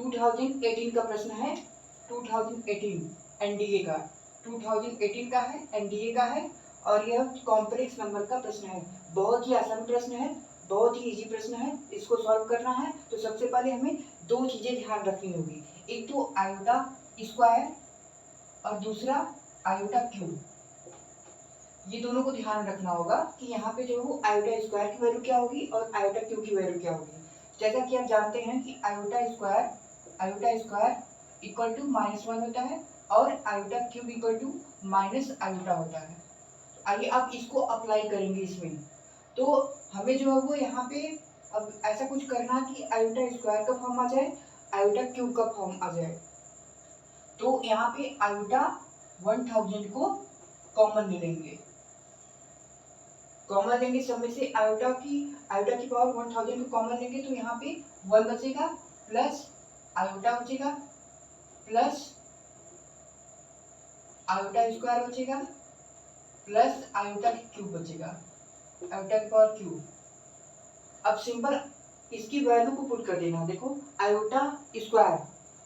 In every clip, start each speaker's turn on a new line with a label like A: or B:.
A: 2018 का प्रश्न है, 2018 एनडीए का, 2018 का है, एनडीए का है और यह कॉम्प्लेक्स नंबर का प्रश्न है। बहुत ही आसान प्रश्न है, बहुत ही इजी प्रश्न है। इसको सॉल्व करना है तो सबसे पहले हमें दो चीजें ध्यान रखनी होगी, एक तो आयोटा स्क्वायर और दूसरा आयोटा क्यूब। ये दोनों को ध्यान रखना होगा कि यहाँ पे जो आयोटा स्क्वायर की वैल्यू क्या होगी और आयोटा क्यूब की वैल्यू क्या होगी। जैसा कि आप जानते हैं कि आयोटा स्क्वायर इक्वल टू -1 होता है और iota cube equal to minus iota होता है। आइए अब इसको अप्लाई करेंगे इसमें। तो हमें जो है वो यहाँ पे अब ऐसा कुछ करना कि आयोटा स्क्वायर का फॉर्म आ जाए, आयोटा क्यूब का फॉर्म आ जाए। तो यहाँ पे आयोटा 1000 को कॉमन ले लेंगे, कॉमन लेंगे सब में से आयोटा की पावर 1000 को कॉमन लेंगे तो यहाँ पे 1 बचेगा प्लस आयोटा बचेगा प्लस आयोटा स्क्वायर बचेगा प्लस आयोटा क्यूब बचेगा, आयोटा की पावर क्यूब। अब सिंपल इसकी वैल्यू को पुट कर देना। देखो आयोटा स्क्वायर,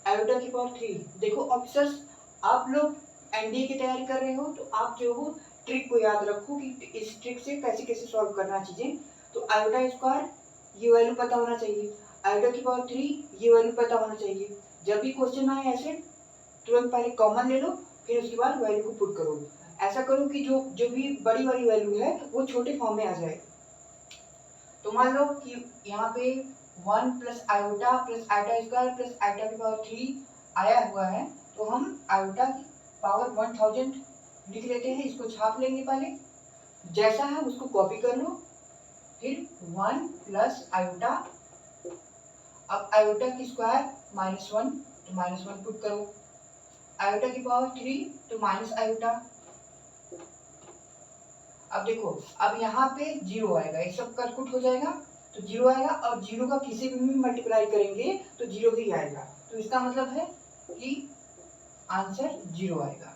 A: आयोटा की पावर 3। देखो ऑफिसर्स आप लोग एनडीए की तैयारी कर रहे हो तो आप जो हो ट्रिक को याद रखो कि इस ट्रिक से कैसे कैसे सॉल्व करना चीजें। तो आयोटा स्क्वायर ये वैल्यू पता होना चाहिए, आयोटा की पावर 3 ये वैल्यू पता होना चाहिए। जब भी क्वेश्चन आए ऐसे तुरंत पहले कॉमन ले लो, फिर उसके बाद वैल्यू को पुट करो। ऐसा करो कि जो भी बड़ी वाली वैल्यू है वो छोटे फॉर्म में आ जाए। तो मान लो कि यहाँ पे 1 plus iota square plus iota की पावर 3 आया हुआ है, तो हम आयोटा की पावर 1000 लिख लेते हैं। इसको छाप लेंगे पहले, जैसा है उसको कॉपी कर लो, फिर 1 प्लस आयोटा, अब आयोटा की स्क्वायर -1 तो -1 पुट करो, आयोटा की पावर 3 तो माइनस आयोटा। अब देखो अब यहाँ पे 0 आएगा, ये सब कट हो जाएगा तो 0 आएगा और 0 का किसी भी मल्टीप्लाई करेंगे तो 0 ही आएगा। तो इसका मतलब है कि आंसर 0 आएगा।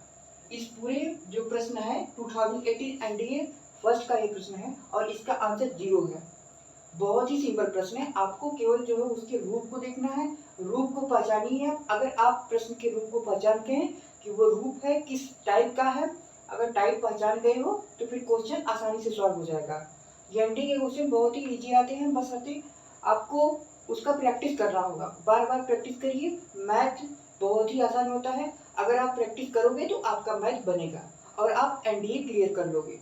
A: इस पूरे जो प्रश्न है 2018 एनडीए फर्स्ट का ये प्रश्न है और इसका आंसर 0 है। बहुत ही सिंपल प्रश्न है, आपको केवल जो है उसके रूप को देखना है, रूप को पहचानी है। अगर आप प्रश्न के रूप को पहचानते हैं कि वो रूप है किस टाइप का है, अगर टाइप पहचान गए हो तो फिर क्वेश्चन आसानी से सॉल्व हो जाएगा। एमटी के क्वेश्चन बहुत ही इजी आते हैं, बस आपको उसका प्रैक्टिस करना होगा, बार बार प्रैक्टिस करिए। मैथ बहुत ही आसान होता है, अगर आप प्रैक्टिस करोगे तो आपका मैथ बनेगा और आप एनडीए क्लियर कर लोगे।